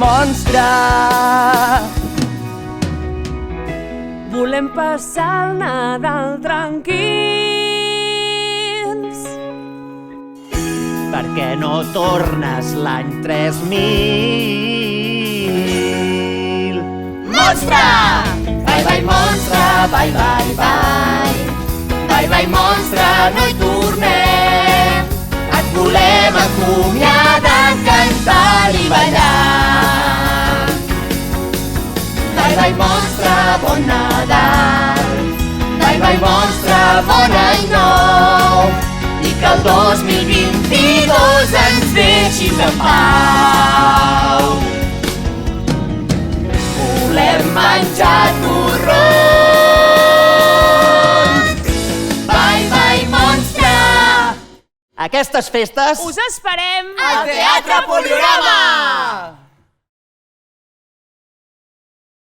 monstre. Volem passar el Nadal tranquils. Per què no tornes l'any 3000? Monstre! Bye, bye, monstre, bye, bye, bye. Bye, bye, monstre, no hi tornem. Et volem acomiadar, cantar i ballar. Bye, bye, monstre, bon Nadal. Bye, bye, monstre, bon any nou. I que el 2022 ens deixis en pau. Volem menjar torrons. Bye, bye, monstre. Aquestes festes Us esperem al Teatre Poliorama.